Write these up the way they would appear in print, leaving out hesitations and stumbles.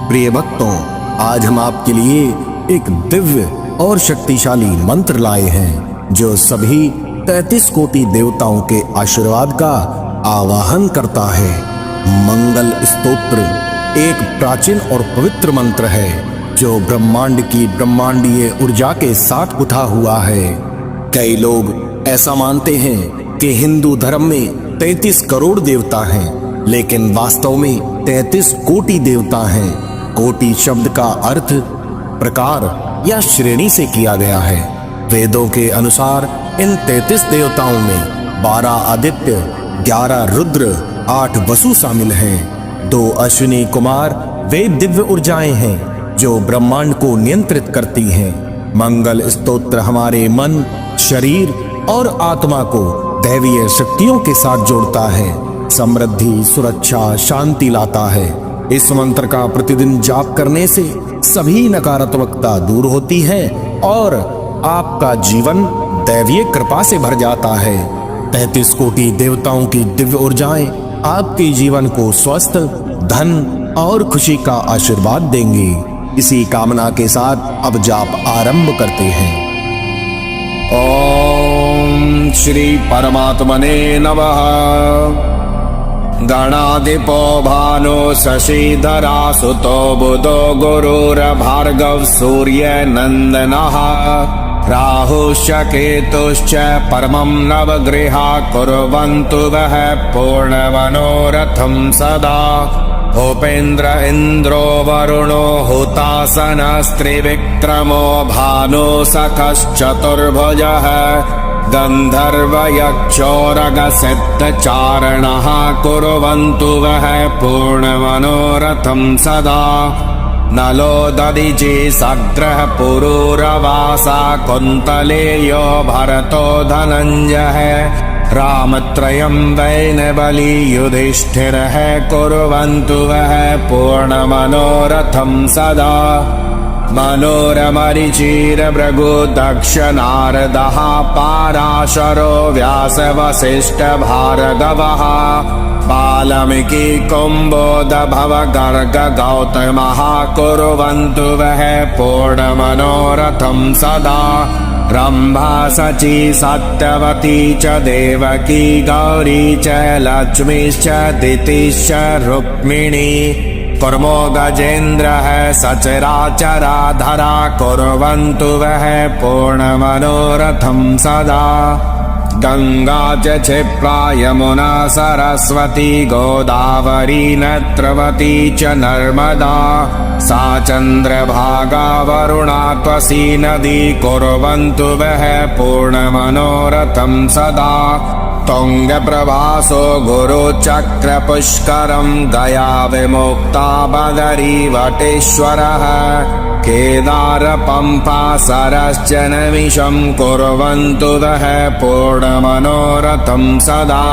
प्रिय भक्तों, आज हम आपके लिए एक दिव्य और शक्तिशाली मंत्र लाए हैं जो सभी 33 कोटि देवताओं के आशीर्वाद का आवाहन करता है। मंगल स्तोत्र एक प्राचीन और पवित्र मंत्र है जो ब्रह्मांड की ब्रह्मांडीय ऊर्जा के साथ उठा हुआ है। कई लोग ऐसा मानते हैं कि हिंदू धर्म में 33 करोड़ देवता हैं, लेकिन वास्तव में 33 कोटि देवता हैं। कोटि शब्द का अर्थ प्रकार या श्रेणी से किया गया है। वेदों के अनुसार इन 33 देवताओं में 12 आदित्य, 11 रुद्र, 8 वसु शामिल हैं। 2 अश्विनी कुमार वे दिव्य ऊर्जाएं हैं जो ब्रह्मांड को नियंत्रित करती हैं। मंगल स्तोत्र हमारे मन, शरीर और आत्मा को दैवीय शक्तियों के साथ जोड़ता है, समृद्धि, सुरक्षा, शांति लाता है। इस मंत्र का प्रतिदिन जाप करने से सभी नकारात्मकता दूर होती है और आपका जीवन दैवीय कृपा से भर जाता है। 33 कोटि देवताओं की दिव्य ऊर्जाएं आपके जीवन को स्वस्थ, धन और खुशी का आशीर्वाद देंगी। इसी कामना के साथ अब जाप आरंभ करते हैं। ओम श्री परमात्मने नमः। गणाधिपो भानो शशिधरा सुतो बुधो गुरुर्भार्गव सूर्य नंदनः। राहुश्च केतुश्च परमं नवग्रहा कुर्वन्तु वः पूर्णमनोरथं सदा। उपेन्द्र इन्द्रो वरुणो हुतासनस्त्रिविक्रमो भानो सखश्चतुर्भुजः। गन्धर्वयक्षोरगसिद्धचारणः कुर्वन्तु वः पूर्णमनोरथं सदा। नलो दधिचि सग्रह पुरूरवासा कुन्तलेयो भरतो धनञ्जयः। रामत्रयं वैनबली युधिष्ठिरः कुर्वन्तु वः पूर्णमनोरथं सदा। मनोरमरिचिरभृगु दक्ष नारदः पाराशरो व्यासवसिष्ठभार्गवः। वाल्मीकि कुम्भोदभव गर्ग गौतमः कुर्वन्तु वः पूर्णमनोरथं सदा। रम्भा शची सत्यवती च देवकी गौरी च लक्ष्मीश्च दितिश्च रुक्मिणी। कुर्मो गजेन्द्रः सचराचराधरा कुर्वन्तु वः पूर्णमनोरथं सदा। गंगा च क्षिप्रा यमुना सरस्वती गोदावरी नेत्रवती च नर्मदा। सा चन्द्रभागा वरुणा त्वसी नदी कुर्वन्तु वः पूर्णमनोरथं सदा। तुङ्गप्रभासो गुरुचक्रपुष्करं गया विमुक्ता बदरी वटेश्वरः। केदार पम्पा सरश्च नमिषं कुर्वन्तु वः पूर्णमनोरथं सदा।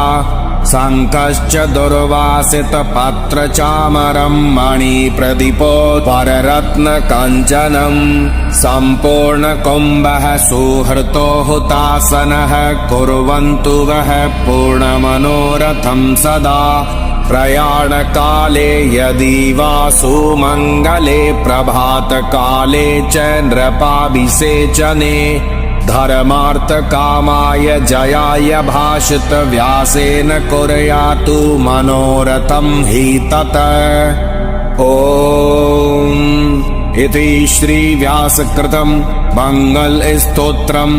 शङ्खश्च दुर्वासितपत्रचामरं मणिप्रदीपोत्पररत्नकञ्चनं। सम्पूर्णकुम्भः सुहृतो हुतासनः कुर्वन्तु वः पूर्णमनोरथं सदा। प्रयाणकाले यदि वा सुमङ्गले प्रभातकाले च नृपाभिषेचने। धर्मार्थकामाय जयाय भाषित व्यासेन कुर्यातु मनोरथं हि तत्। ओम इति श्री व्यासकृतं मंगल स्तोत्रं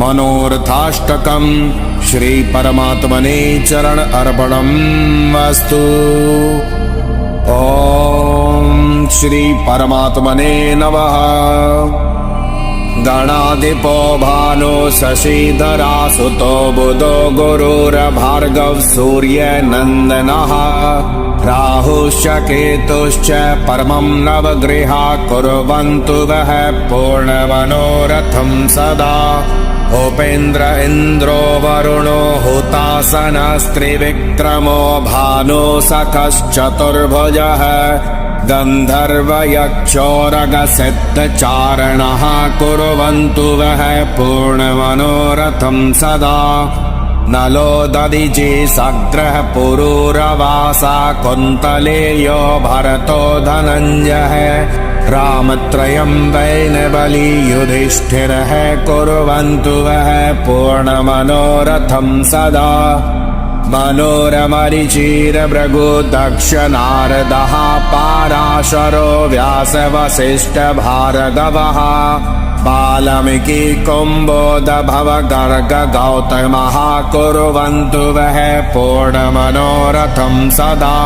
मनोरथाष्टकं श्री परमात्मने चरण अर्पणं अस्तु। ओम श्री परमात्मने नमः। गणाधिपो भानो शशिधरा सुतो बुधो गुरुर्भार्गव सूर्य नंदनः। राहुश्च केतुश्च परमं नवग्रहा कुर्वन्तु वः पूर्णमनोरथं सदा। उपेन्द्र इन्द्रो वरुणो हुतासनस्त्रिविक्रमो भानो सखश्चतुर्भुजः। गन्धर्वयक्षोरगसिद्धचारणः कुर्वन्तु वः पूर्णमनोरथं सदा। नलो दधिचे सग्रह पुरूरवासा कुन्तलेयो भरतो धनञ्जय रामत्रयं वैनबली युधिष्ठिरः कुर्वन्तु वः पूर्णमनोरथं सदा मनोरमरिचिरभृगु दक्ष नारदः पाराशरो व्यासवसिष्ठभार्गवः वाल्मीकि कुम्भोदभव गर्ग गौतमः कुर्वन्तु वः पूर्णमनोरथं सदा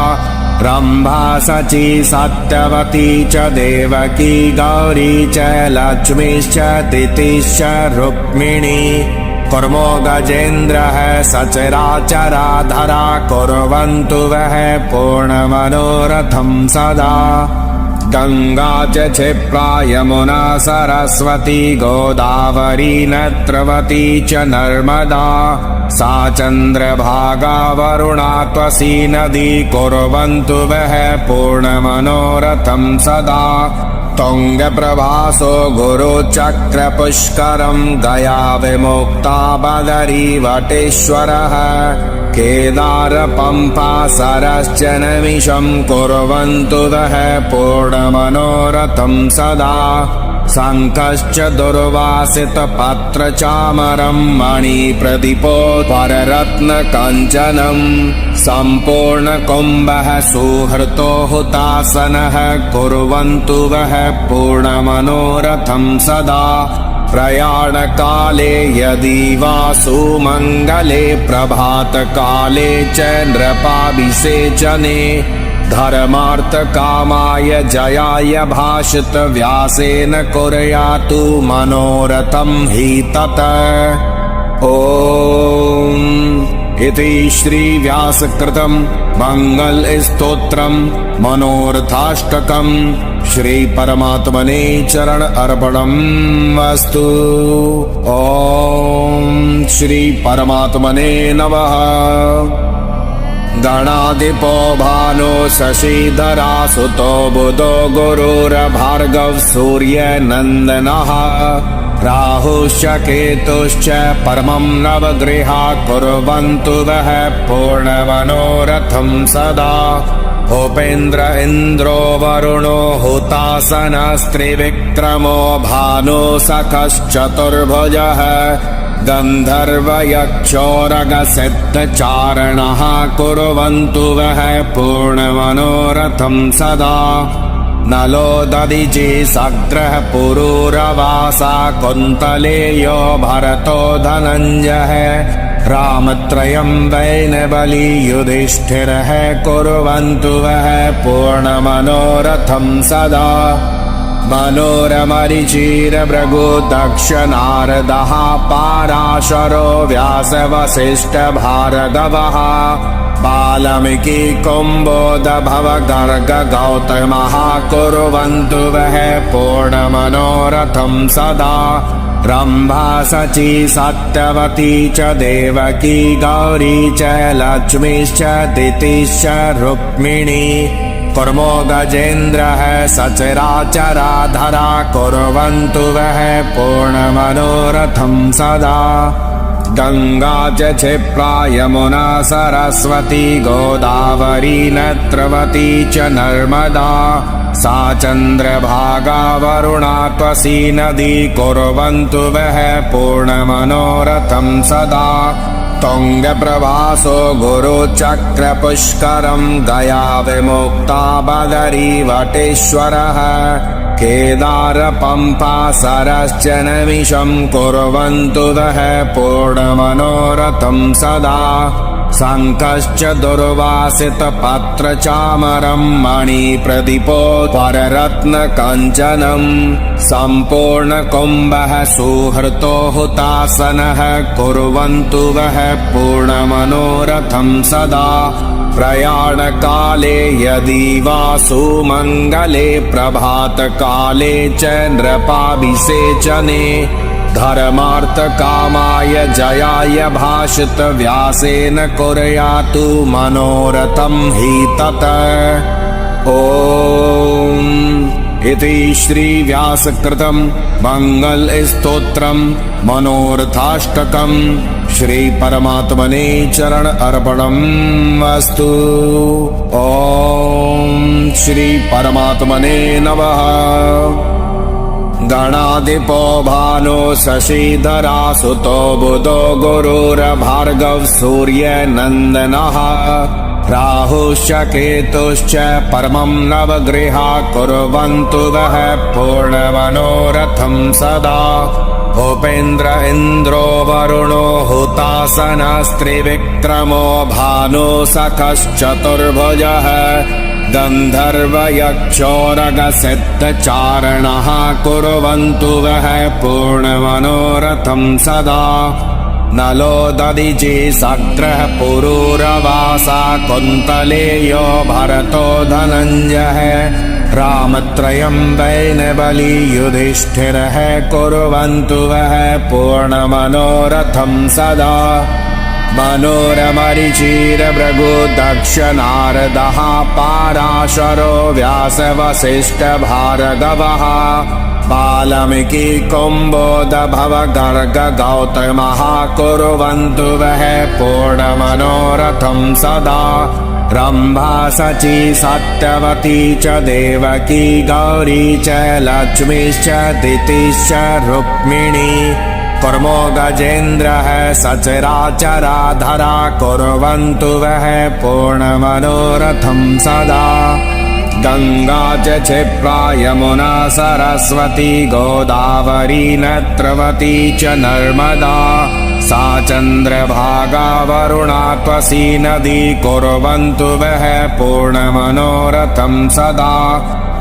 रम्भा शची सत्यवती च देवकी गौरी च लक्ष्मीश्च दितिश्च रुक्मिणी कुर्मो गजेन्द्रः सचराचराधरा कुर्वन्तु वः पूर्णमनोरथं सदा गंगा च क्षिप्रा यमुना सरस्वती गोदावरी नेत्रवती च नर्मदा सा चन्द्रभागा वरुणा त्वसी नदी कुर्वन्तु वः पूर्णमनोरथं सदा तुङ्गप्रभासो गुरुचक्रपुष्करं गया विमुक्ता बदरी वटेश्वरः केदार पम्पा सरश्च नमिषं कुर्वन्तु वः पूर्णमनोरथं सदा शङ्खश्च दुर्वासितपत्रचामरं मणिप्रदीपोत्पररत्नकञ्चनं सम्पूर्णकुम्भः सुहृतो हुतासनः कुर्वन्तु वः पूर्णमनोरथं सदा प्रयाणकाले यदि वा सुमङ्गले प्रभातकाले च नृपाभिषेचने धर्मार्थकामाय जयाय भाषित व्यासेन कुर्यातु मनोरथं हि ततः। ॐ इति श्री व्यासकृतं मंगलस्तोत्रं मनोरथाष्टकं श्री परमात्मने चरण अर्पणमस्तु। ॐ श्री परमात्मने नमः। गणाधिपो भानो शशिधरा सुतो बुधो गुरुर्भार्गव सूर्यनन्दनः राहुश्च केतुश्च परमं नवग्रहा कुर्वन्तु वः पूर्णमनोरथं सदा। भूपेन्द्र इन्द्रो वरुणो हुतासनस्त्रिविक्रमो भानो सखश्चतुर्भुजः गन्धर्वयक्षोरगसिद्धचारणः कुर्वन्तु वः पूर्णमनोरथं सदा। नलो दधिचे सग्रह पुरूरवासा कुन्तलेयो भरतो धनञ्जय रामत्रयं वैनबली युधिष्ठिरः कुर्वन्तु वः पूर्णमनोरथं सदा। मनोरमरिचिरभृगु दक्ष नारदः पाराशरो व्यासवसिष्ठभार्गवः वाल्मीकि कुम्भोदभव गर्ग गौतमः कुर्वन्तु वः पूर्णमनोरथं सदा। रम्भा शची सत्यवती च देवकी गौरी च लक्ष्मीश्च दितिश्च रुक्मिणी कुर्मो गजेन्द्रः सचराचराधरा कुर्वन्तु वः पूर्णमनोरथं सदा। गंगा च क्षिप्रा यमुना सरस्वती गोदावरी नेत्रवती च नर्मदा सा चन्द्रभागा वरुणा त्वसी नदी कुर्वन्तु वः पूर्णमनोरथं सदा। तुङ्गप्रभासो गुरुचक्रपुष्करं गया विमुक्ता बदरी वटेश्वरः केदार पम्पा सरश्च नमिषं कुर्वन्तु वः पूर्णमनोरथं सदा। शङ्खश्च दुर्वासितपत्रचामरं मणिप्रदीपोत्पररत्नकञ्चनं सम्पूर्णकुम्भः सुहृतो हुतासनः कुर्वन्तु वः पूर्णमनोरथं सदा। प्रयाणकाले यदि वा सुमङ्गले प्रभातकाले च नृपाभिषेचने धर्मार्थकामाय जयाय भाषित व्यासेन कुर्यातु मनोरथं हि ततः। ॐ इति श्री व्यासकृतं मंगलस्तोत्रं मनोरथाष्टकं श्री परमात्मने चरण अर्पणम् अस्तु। ओम श्री परमात्मने नमः। गणाधिपो भानो शशिधरा सुतो बुधो गुरुर्भार्गव सूर्यनन्दनः राहुश्च केतुश्च परमं नवग्रहा कुर्वन्तु वः पूर्णमनोरथं सदा। भूपेन्द्र इन्द्रो वरुणो हुतासनस्त्रिविक्रमो भानो सखश्चतुर्भुजः गन्धर्वयक्षोरगसिद्धचारणः कुर्वन्तु वः पूर्णमनोरथं सदा। नलो दधिचि सग्रः पुरूरवासा कुन्तलेयो भरतो धनञ्जयः रामत्रयं वैनबली युधिष्ठिरः कुर्वन्तु वः पूर्णमनोरथं सदा। मनोरमरिचिरभृगु दक्ष नारदः पाराशरो व्यासवसिष्ठभार्गवः वाल्मीकि कुम्भोदभव गर्ग गौतमः कुर्वन्तु वः पूर्णमनोरथं सदा। रम्भा शची सत्यवती च देवकी गौरी च लक्ष्मीश्च दितिश्च रुक्मिणी कुर्मो गजेन्द्रः सचराचराधरा कुर्वन्तु वः पूर्णमनोरथं सदा। गंगा च क्षिप्रा यमुना सरस्वती गोदावरी नेत्रवती च नर्मदा सा चन्द्रभागा वरुणा त्वसी नदी कुर्वन्तु वः पूर्णमनोरथं सदा।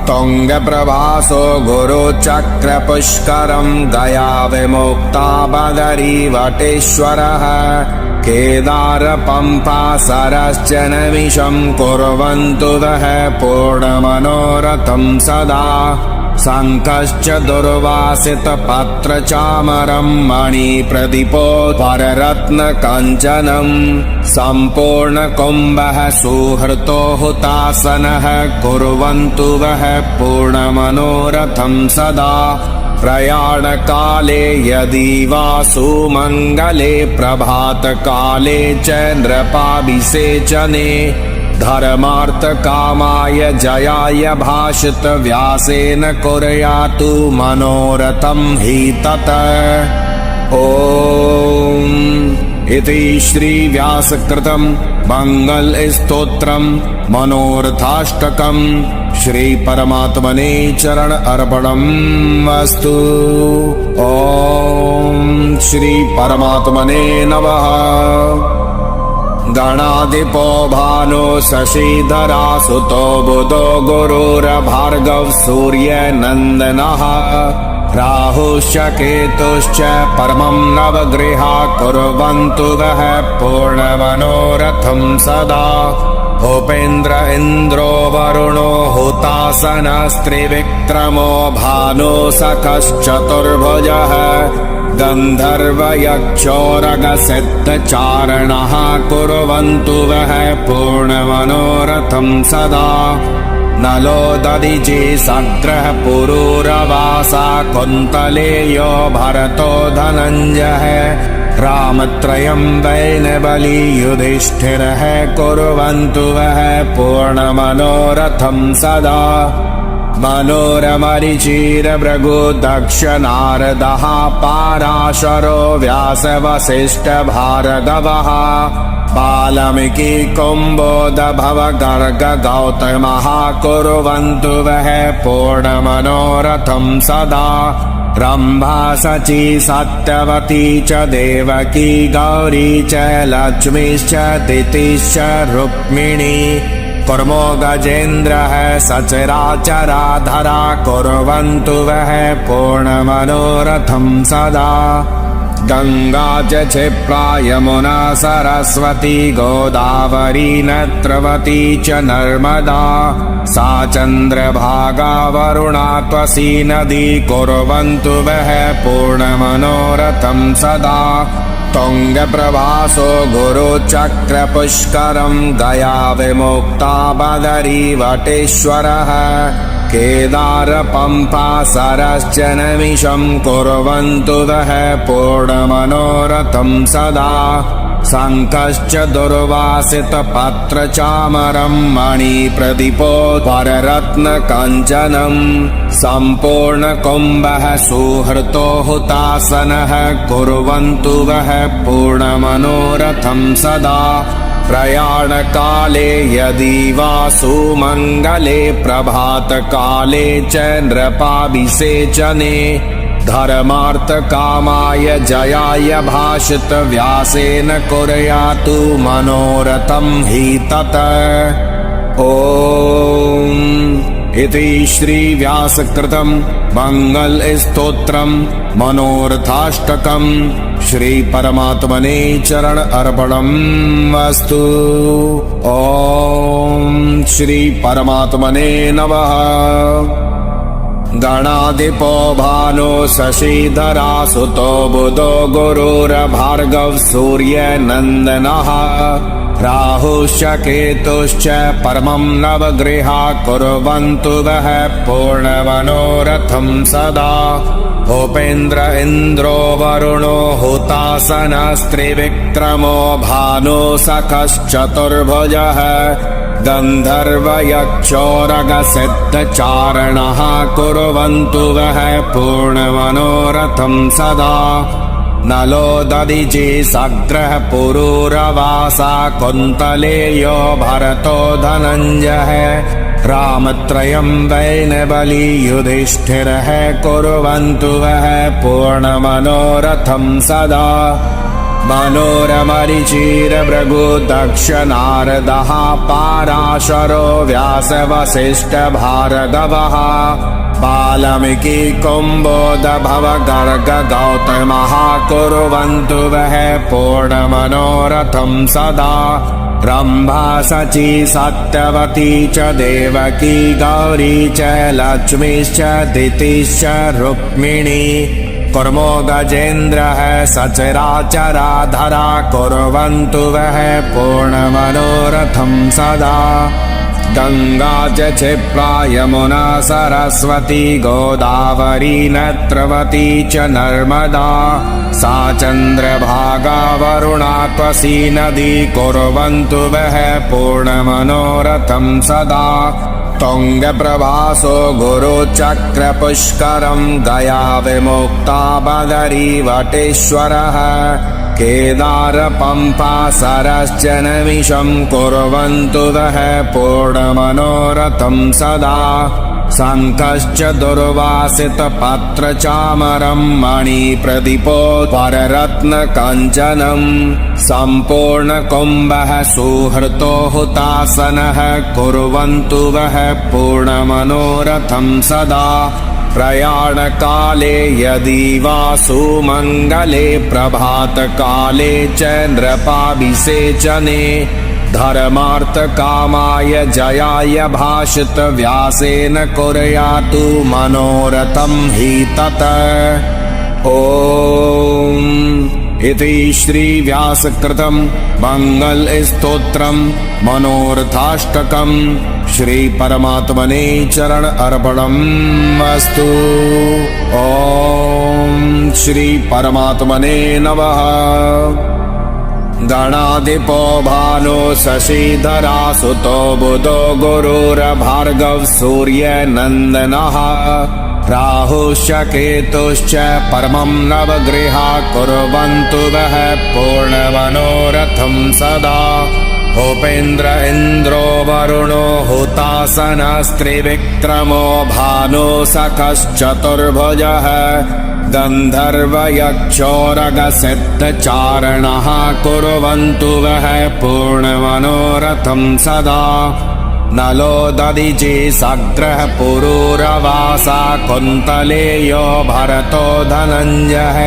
तुङ्गप्रभासो गुरुचक्रपुष्करं गया विमुक्ता बदरी वटेश्वरः केदार पंपा सरश्च नमिषं कुर्वन्तु वः पूर्णमनोरथं सदा। शङ्खश्च दुर्वासितपत्रचामरं मणिप्रदीपोपररत्नकञ्चनं सम्पूर्णकुम्भः सुहृतो हुतासनः कुर्वन्तु वः पूर्णमनोरथं सदा। प्रयाणकाले यदि वा सुमङ्गले प्रभातकाले च नृपाभिषेचने धर्मार्थकामाय जयाय भाषित व्यासेन कुर्यातु मनोरथं हि तत्। ॐ इति श्री व्यासकृतं मंगलस्तोत्रं मनोरथाष्टकं श्री परमात्मने चरण अर्पणम् अस्तु। ओम श्री परमात्मने नमः। गणाधिपो भानो शशिधरा सुतो बुधो गुरुर्भार्गव सूर्यनन्दनः राहुश्च केतुश्च परमं नवग्रहा कुर्वन्तु वः पूर्णमनोरथं सदा। भूपेन्द्र इन्द्रो वरुणो हुतासनस्त्रिविक्रमो भानो सखश्चतुर्भुजः गन्धर्वयक्षोरगसिद्धचारणः कुर्वन्तु वः पूर्णमनोरथं सदा। नलो दधिचि सग्रः पुरूरवासा कुन्तलेयो भरतो धनञ्जयः रामत्रयं वैनबली युधिष्ठिरः कुर्वन्तु वः पूर्णमनोरथं सदा। मनोरमरिचिरभृगु दक्ष नारदः पाराशरो व्यासवसिष्ठभार्गवः वाल्मीकि कुम्भोदभव गर्ग गौतमः कुर्वन्तु वः पूर्णमनोरथं सदा। रम्भा शची सत्यवती च देवकी गौरी च लक्ष्मीश्च दितिश्च रुक्मिणी कुर्मो गजेन्द्रः सचराचराधरा कुर्वन्तु वः पूर्णमनोरथं सदा। गंगा च क्षिप्रा यमुना सरस्वती गोदावरी नेत्रवती च नर्मदा सा चन्द्रभागा वरुणा त्वसी नदी कुर्वन्तु वः पूर्णमनोरथं सदा। तुङ्गप्रभासो गुरुचक्रपुष्करं गया विमुक्ता बदरी वटेश्वरः केदार पंपा सरश्च नमिषं कुर्वन्तु वः पूर्णमनोरथं सदा शङ्खश्च दुर्वासितपत्रचामरं मणिप्रदीपोपररत्नकाञ्चनं सम्पूर्णकुम्भः सुहृतो हुतासनः कुर्वन्तु वः पूर्णमनोरथं सदा प्रयाणकाले यदि वा सुमङ्गले प्रभातकाले च नृपाभिषेचने धर्मार्थकामाय जयाय भाषित व्यासेन कुर्यातु मनोरथं हि तत्। ॐ इति श्री व्यासकृतं मंगलस्तोत्रं मनोरथाष्टकं श्री परमात्मने चरण अर्पणम् अस्तु। ॐ श्री परमात्मने नमः। गणाधिपो भानो शशिधरा सुतो बुधो गुरुर्भार्गव सूर्यनन्दनः राहुश्च केतुश्च परमं नवग्रहा कुर्वन्तु वः पूर्णमनोरथं सदा भूपेन्द्र इन्द्रो वरुणो हुतासनस्त्रिविक्रमो भानो सखश्चतुर्भुजः गन्धर्वयक्षोरगसिद्धचारणः कुर्वन्तु वः पूर्णमनोरथं सदा नलो दधिचे सग्रह पुरूरवासा कुन्तलेयो भरतो धनञ्जयः रामत्रयं वैनबली युधिष्ठिरः कुर्वन्तु वः पूर्णमनोरथं सदा मनोरमरिचिरभृगु दक्ष नारदः पाराशरो व्यासवसिष्ठभार्गवः वाल्मीकि कुम्भोदभव गर्ग गौतमः कुर्वन्तु वः पूर्णमनोरथं सदा रम्भा शची सत्यवती च देवकी गौरी च लक्ष्मीश्च दितिश्च रुक्मिणी कुर्मो गजेन्द्रः सचराचराधरा कुर्वन्तु वः पूर्णमनोरथं सदा गंगा च क्षिप्रा यमुना सरस्वती गोदावरी नेत्रवती च नर्मदा सा चन्द्रभागा वरुणा त्वसी नदी कुर्वन्तु वः पूर्णमनोरथं सदा तुङ्गप्रभासो गुरुचक्रपुष्करं गया विमुक्ता बदरी वटेश्वरः केदार पंपा सरश्च नमिषं कुर्वन्तु वः पूर्णमनोरथं सदा शङ्खश्च दुर्वासितपत्रचामरं मणिप्रदीपोपररत्नकाञ्चनं सम्पूर्णकुम्भः सुहृतो हुतासनः कुर्वन्तु वः पूर्णमनोरथं सदा प्रयाणकाले यदि वा सुमङ्गले प्रभातकाले च नृपाभिषेचने धर्मार्थकामाय जयाय भाषित व्यासेन कुर्यातु मनोरथं हि तत्। ॐ इति श्री व्यासकृतं मंगलस्तोत्रं मनोरथाष्टकं श्री परमात्मने चरण अर्पणम् अस्तु। ॐ श्री परमात्मने नमः। गणाधिपो भानो शशिधरा सुतो बुधो गुरुर्भार्गव सूर्यनन्दनः राहुश्च केतुश्च परमं नवग्रहा कुर्वन्तु वः पूर्णमनोरथं सदा भूपेन्द्र इन्द्रो वरुणो हुतासनस्त्रिविक्रमो भानो सखश्चतुर्भुजः गन्धर्वयक्षोरगसिद्धचारणः कुर्वन्तु वः पूर्णमनोरथं सदा नलो दधिचे सग्रह पुरूरवासा कुन्तलेयो भरतो धनञ्जयः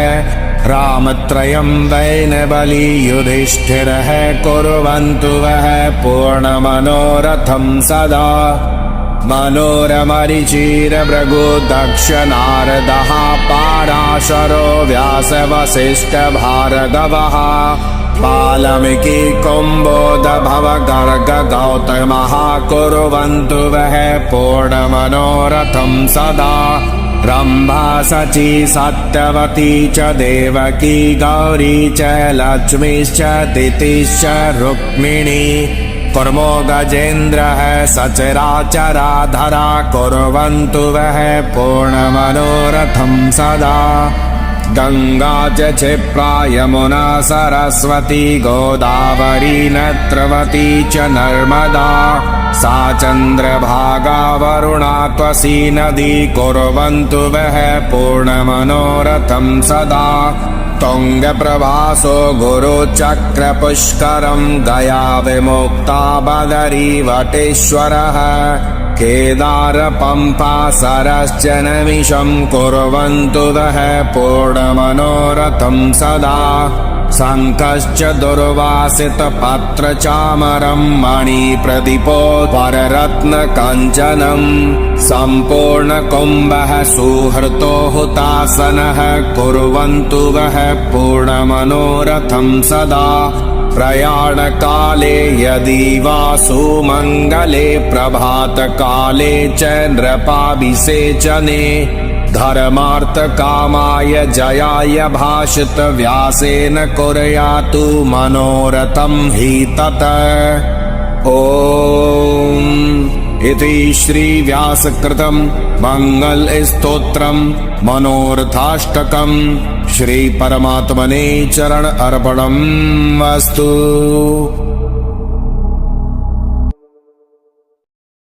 रामत्रयं वैनबली युधिष्ठिरः कुर्वन्तु वः पूर्णमनोरथं सदा मनोरमरिचिरभृगु दक्ष नारदः पाराशरो व्यासवसिष्ठभार्गवः बाल्मीकि कुम्भोद्भव गर्ग गौतमः कुर्वन्तु वः पूर्णमनोरथं सदा रम्भा शची सत्यवती च देवकी गौरी च लक्ष्मीश्च दितिश्च रुक्मिणी कुर्मो गजेन्द्रः सचराचराधरा कुर्वन्तु वः पूर्णमनोरथं सदा गंगा च क्षिप्रा यमुना सरस्वती गोदावरी नेत्रवती च नर्मदा सा चन्द्रभागा वरुणा त्वसी नदी कुर्वन्तु वः पूर्णमनोरथं सदा तुङ्गप्रभासो गुरुचक्रपुष्करं गया विमुक्ता बदरी वटेश्वरः केदार पंपा सरश्च नमिषं कुर्वन्तु वः पूर्णमनोरथं सदा शङ्खश्च दुर्वासितपत्रचामरं मणिप्रदीपोपररत्नकञ्चनं सम्पूर्णकुम्भः सुहृतो हुतासनः कुर्वन्तु वः पूर्णमनोरथं सदा प्रयाणकाले यदि वा सुमङ्गले प्रभातकाले च नृपाभिषेचने धर्मार्थकामाय जयाय भाषित व्यासेन कुर्यातु मनोरथं हि तत् ॐ इति श्रीव्यासकृतं मङ्गलस्तोत्रं मनोरथाष्टकं श्रीपरमात्मने चरण अर्पणम् अस्तु।